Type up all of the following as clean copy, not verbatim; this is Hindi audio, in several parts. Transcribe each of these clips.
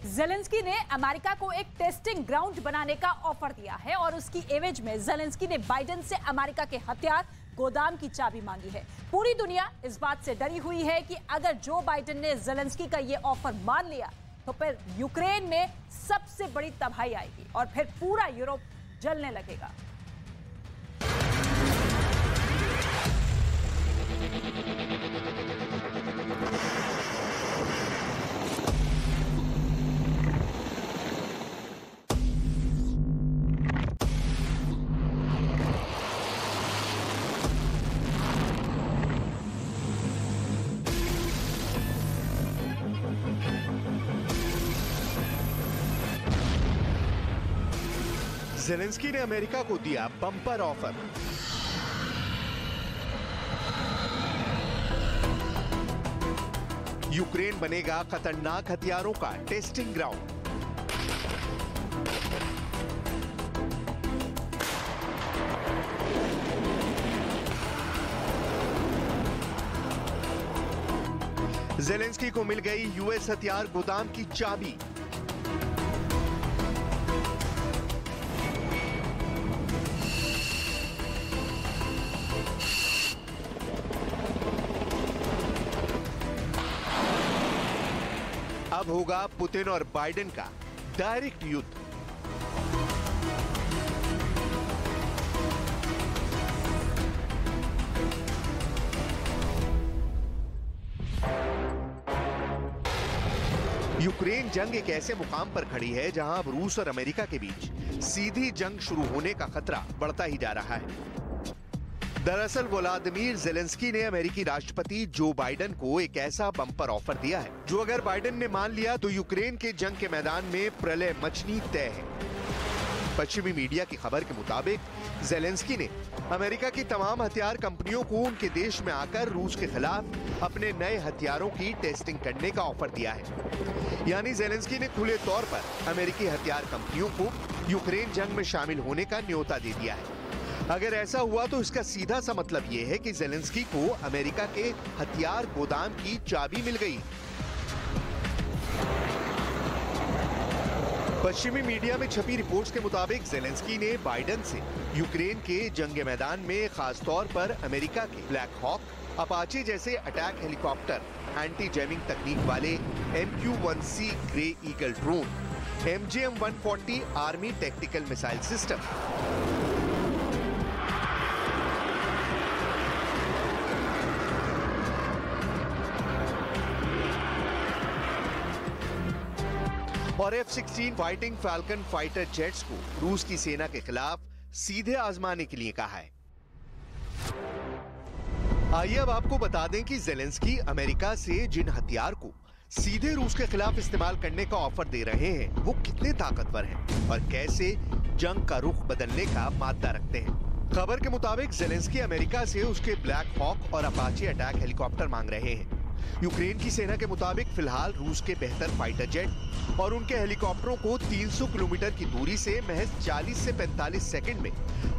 ज़ेलेंस्की ने अमेरिका को एक टेस्टिंग ग्राउंड बनाने का ऑफर दिया है और उसकी एवज में ज़ेलेंस्की ने बाइडेन से अमेरिका के हथियार गोदाम की चाबी मांगी है। पूरी दुनिया इस बात से डरी हुई है कि अगर जो बाइडेन ने ज़ेलेंस्की का यह ऑफर मान लिया तो फिर यूक्रेन में सबसे बड़ी तबाही आएगी और फिर पूरा यूरोप जलने लगेगा। ज़ेलेंस्की ने अमेरिका को दिया बम्पर ऑफर। यूक्रेन बनेगा खतरनाक हथियारों का टेस्टिंग ग्राउंड। ज़ेलेंस्की को मिल गई यूएस हथियार गोदाम की चाबी। अब होगा पुतिन और बाइडेन का डायरेक्ट युद्ध। यूक्रेन जंग एक ऐसे मुकाम पर खड़ी है जहां अब रूस और अमेरिका के बीच सीधी जंग शुरू होने का खतरा बढ़ता ही जा रहा है। दरअसल व्लादिमीर ज़ेलेंस्की ने अमेरिकी राष्ट्रपति जो बाइडेन को एक ऐसा बम्पर ऑफर दिया है जो अगर बाइडेन ने मान लिया तो यूक्रेन के जंग के मैदान में प्रलय मचनी तय है। पश्चिमी मीडिया की खबर के मुताबिक ज़ेलेंस्की ने अमेरिका की तमाम हथियार कंपनियों को उनके देश में आकर रूस के खिलाफ अपने नए हथियारों की टेस्टिंग करने का ऑफर दिया है। यानी ज़ेलेंस्की ने खुले तौर पर अमेरिकी हथियार कंपनियों को यूक्रेन जंग में शामिल होने का न्योता दे दिया है। अगर ऐसा हुआ तो इसका सीधा सा मतलब यह है कि ज़ेलेंस्की को अमेरिका के हथियार गोदाम की चाबी मिल गई। पश्चिमी मीडिया में छपी रिपोर्ट्स के मुताबिक ज़ेलेंस्की ने बाइडेन से यूक्रेन के जंग मैदान में खास तौर पर अमेरिका के ब्लैक हॉक, अपाचे जैसे अटैक हेलीकॉप्टर, एंटी जैमिंग तकनीक वाले MQ-1C Gray eagle drone, MGM-140 army tactical missile system, और F-16 fighting falcon fighter jets को रूस की सेना के खिलाफ सीधे आजमाने के लिए कहा है। आइए अब आपको बता दें कि ज़ेलेंस्की अमेरिका से जिन हथियार को सीधे रूस के खिलाफ इस्तेमाल करने का ऑफर दे रहे हैं वो कितने ताकतवर हैं और कैसे जंग का रुख बदलने का मादा रखते हैं। खबर के मुताबिक ज़ेलेंस्की अमेरिका से उसके ब्लैक हॉक और अपाचे अटैक हेलीकॉप्टर मांग रहे हैं। यूक्रेन की सेना के मुताबिक फिलहाल रूस के बेहतर फाइटर जेट और उनके हेलीकॉप्टरों को 300 किलोमीटर की दूरी से महज 40 से 45 सेकंड में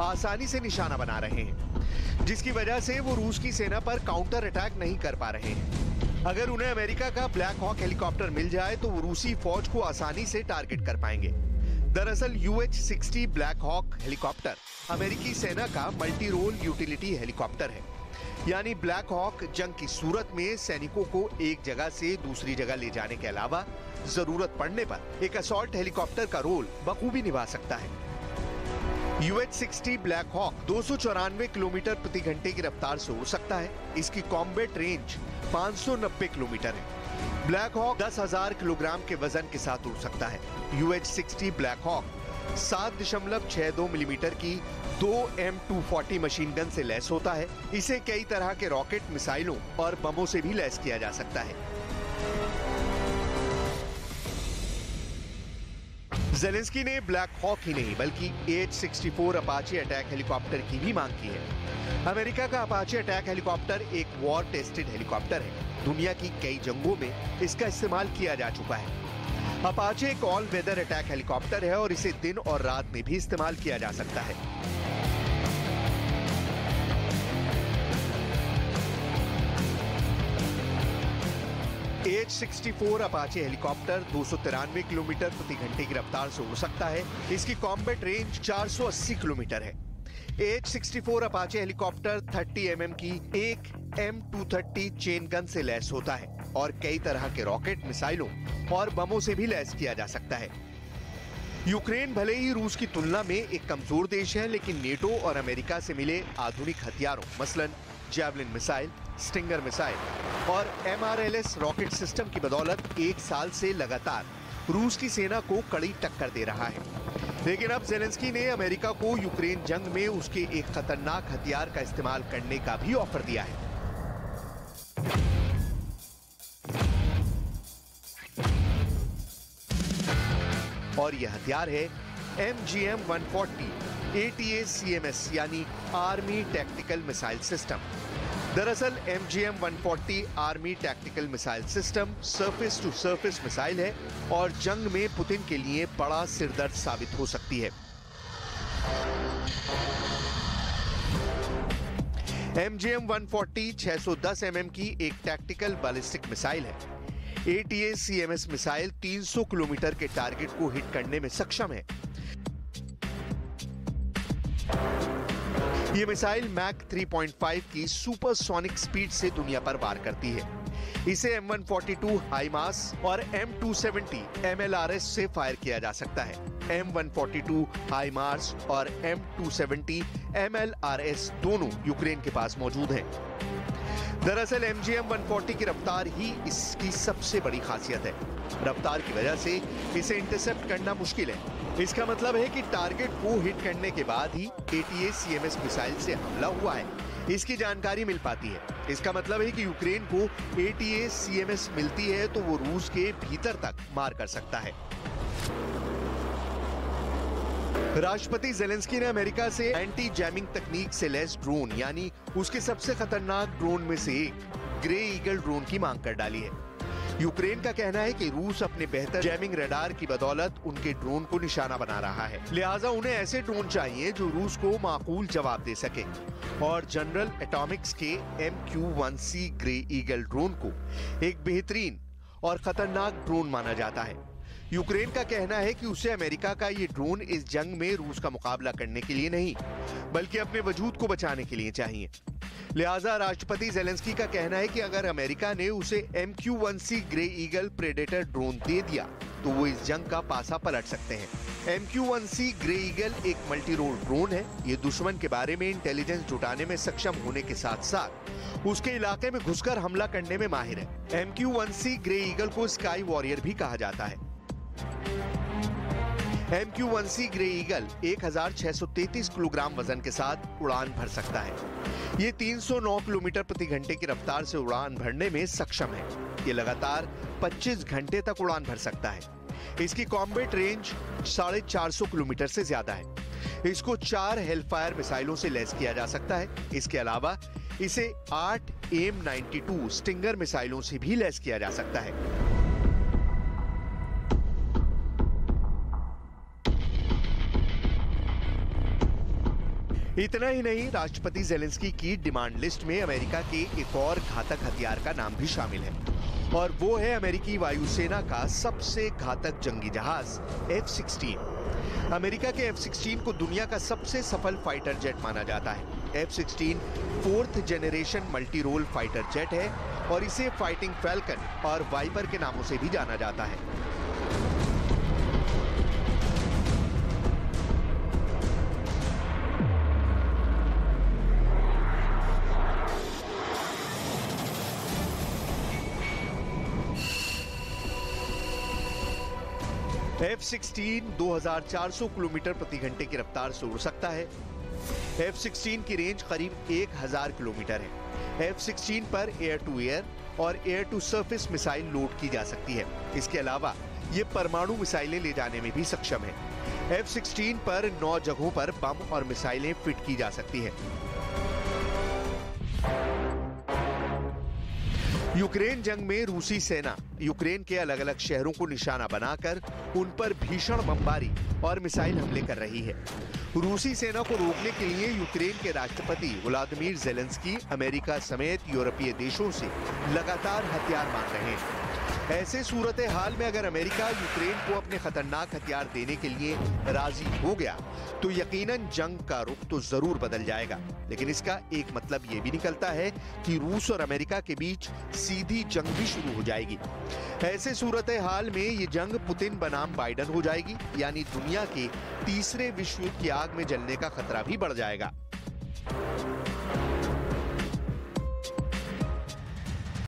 आसानी से निशाना बना रहे हैं, जिसकी वजह से वो रूस की सेना पर काउंटर अटैक नहीं कर पा रहे हैं। अगर उन्हें अमेरिका का ब्लैक हॉक हेलीकॉप्टर मिल जाए तो वो रूसी फौज को आसानी से टारगेट कर पाएंगे। दरअसल UH-60 ब्लैक हॉक हेलीकॉप्टर अमेरिकी सेना का मल्टी रोल यूटिलिटी हेलीकॉप्टर है। यानी ब्लैक हॉक जंग की सूरत में सैनिकों को एक जगह से दूसरी जगह ले जाने के अलावा जरूरत पड़ने पर एक असॉल्ट हेलीकॉप्टर का रोल बखूबी निभा सकता है। UH-60 ब्लैक हॉक 294 किलोमीटर प्रति घंटे की रफ्तार से उड़ सकता है। इसकी कॉम्बैट रेंज 590 किलोमीटर है। ब्लैक हॉक 10,000 किलोग्राम के वजन के साथ उड़ सकता है। UH-60 ब्लैक हॉक 7.62 मिलीमीटर की 2 M240 मशीन गन से लैस होता है। इसे कई तरह के रॉकेट, मिसाइलों और बमों से भी लैस किया जा सकता है। ज़ेलेंस्की ने ब्लैक हॉक ही नहीं बल्कि AH-64 अपाचे अटैक हेलीकॉप्टर की भी मांग की है। अमेरिका का अपाचे अटैक हेलीकॉप्टर एक वॉर टेस्टेड हेलीकॉप्टर है। दुनिया की कई जंगों में इसका इस्तेमाल किया जा चुका है। अपाचे एक ऑल वेदर अटैक हेलीकॉप्टर है और इसे दिन और रात में भी इस्तेमाल किया जा सकता है। H-64 अपाचे हेलीकॉप्टर 293 किलोमीटर प्रति घंटे की रफ्तार से उड़ सकता है। इसकी कॉम्बैट रेंज 480 किलोमीटर है। H-64 अपाचे हेलीकॉप्टर 30 mm की एक M230 चेन गन से लैस होता है और कई तरह के रॉकेट, मिसाइलों और बमों से भी लैस किया जा सकता है। यूक्रेन भले ही रूस की तुलना में एक कमजोर देश है, लेकिन नेटो और अमेरिका से मिले आधुनिक हथियारों, मसलन जैवलिन मिसाइल, स्टिंगर मिसाइल और MRLS रॉकेट सिस्टम की बदौलत एक साल से लगातार रूस की सेना को कड़ी टक्कर दे रहा है। लेकिन अब ज़ेलेंस्की ने अमेरिका को यूक्रेन जंग में उसके एक खतरनाक हथियार का इस्तेमाल करने का भी ऑफर दिया है। और यह हथियार है MGM-140 ATACMS यानी आर्मी टैक्टिकल मिसाइल सिस्टम। दरअसल MGM-140 army tactical missile system surface to surface missile है और जंग में पुतिन के लिए बड़ा सिरदर्द साबित हो सकती है। MGM-140 610 mm की एक टैक्टिकल बैलिस्टिक मिसाइल है। ATACMS मिसाइल 300 किलोमीटर के टारगेट को हिट करने में सक्षम है। यह मिसाइल मैक 3.5 की सुपरसोनिक स्पीड से दुनिया पर वार करती है। इसे M142 हाईमास और M270 MLRS से फायर किया जा सकता है। M142 हाईमास और M270 MLRS दोनों यूक्रेन के पास मौजूद हैं। दरअसल MGM-140 की रफ्तार ही इसकी सबसे बड़ी खासियत है। रफ्तार की वजह से इसे इंटरसेप्ट करना मुश्किल है। इसका मतलब है कि टारगेट को हिट करने के बाद ही ATACMS मिसाइल से हमला हुआ है, इसकी जानकारी मिल पाती है। इसका मतलब है कि यूक्रेन को ATACMS मिलती है तो वो रूस के भीतर तक मार कर सकता है। राष्ट्रपति ज़ेलेंस्की ने अमेरिका से एंटी जैमिंग तकनीक से लैस ड्रोन यानी उसके सबसे खतरनाक ड्रोन में से एक ग्रे ईगल ड्रोन की मांग कर डाली है। यूक्रेन का कहना है कि रूस अपने बेहतर जैमिंग रडार की बदौलत उनके ड्रोन को निशाना बना रहा है, लिहाजा उन्हें ऐसे ड्रोन चाहिए जो रूस को माकूल जवाब दे सके। और जनरल एटॉमिक्स के MQ-1C ग्रे ईगल ड्रोन को एक बेहतरीन और खतरनाक ड्रोन माना जाता है। यूक्रेन का कहना है कि उसे अमेरिका का ये ड्रोन इस जंग में रूस का मुकाबला करने के लिए नहीं, बल्कि अपने वजूद को बचाने के लिए चाहिए। लिहाजा राष्ट्रपति ज़ेलेंस्की का कहना है कि अगर अमेरिका ने उसे MQ-1C Gray Eagle Predator drone दे दिया तो वो इस जंग का पासा पलट सकते हैं। MQ-1C ग्रे ईगल एक मल्टी रोल ड्रोन है। ये दुश्मन के बारे में इंटेलिजेंस जुटाने में सक्षम होने के साथ साथ उसके इलाके में घुसकर हमला करने में माहिर है। MQ-1C ग्रे ईगल को स्काई वॉरियर भी कहा जाता है। MQ-1C ग्रे ईगल 1633 किलोग्राम वजन के साथ उड़ान भर सकता है। ये 309 किलोमीटर प्रति घंटे की रफ्तार से उड़ान भरने में सक्षम है। ये लगातार 25 घंटे तक उड़ान भर सकता है। इसकी कॉम्बैट रेंज 450 किलोमीटर से ज्यादा है। इसको 4 हेलफायर मिसाइलों से लैस किया जा सकता है। इसके अलावा इसे 8 AIM-92 स्टिंगर मिसाइलों से भी लैस किया जा सकता है। इतना ही नहीं, राष्ट्रपति ज़ेलेंस्की की डिमांड लिस्ट में अमेरिका के एक और घातक हथियार का नाम भी शामिल है और वो है अमेरिकी वायुसेना का सबसे घातक जंगी जहाज F-16। अमेरिका के F-16 को दुनिया का सबसे सफल फाइटर जेट माना जाता है। F-16 4th generation multi role fighter jet है और इसे फाइटिंग फैल्कन और वाइपर के नामों से भी जाना जाता है। F-16 2400 किलोमीटर प्रति घंटे की रफ्तार से उड़ सकता है। F-16 की रेंज करीब 1000 किलोमीटर है। F-16 पर एयर टू एयर और air to surface missile load की जा सकती है। इसके अलावा ये परमाणु मिसाइलें ले जाने में भी सक्षम है। F-16 पर 9 जगहों पर बम और मिसाइलें फिट की जा सकती है। यूक्रेन जंग में रूसी सेना यूक्रेन के अलग अलग शहरों को निशाना बनाकर उन पर भीषण बमबारी और मिसाइल हमले कर रही है। रूसी सेना को रोकने के लिए यूक्रेन के राष्ट्रपति व्लादिमीर ज़ेलेंस्की अमेरिका समेत यूरोपीय देशों से लगातार हथियार मांग रहे हैं। ऐसे सूरत हाल में अगर अमेरिका यूक्रेन को अपने खतरनाक हथियार देने के लिए राजी हो गया तो यकीनन जंग का रुख तो जरूर बदल जाएगा। लेकिन इसका एक मतलब ये भी निकलता है कि रूस और अमेरिका के बीच सीधी जंग भी शुरू हो जाएगी। ऐसे सूरत हाल में ये जंग पुतिन बनाम बाइडन हो जाएगी, यानी दुनिया के तीसरे विश्व युद्ध की आग में जलने का खतरा भी बढ़ जाएगा।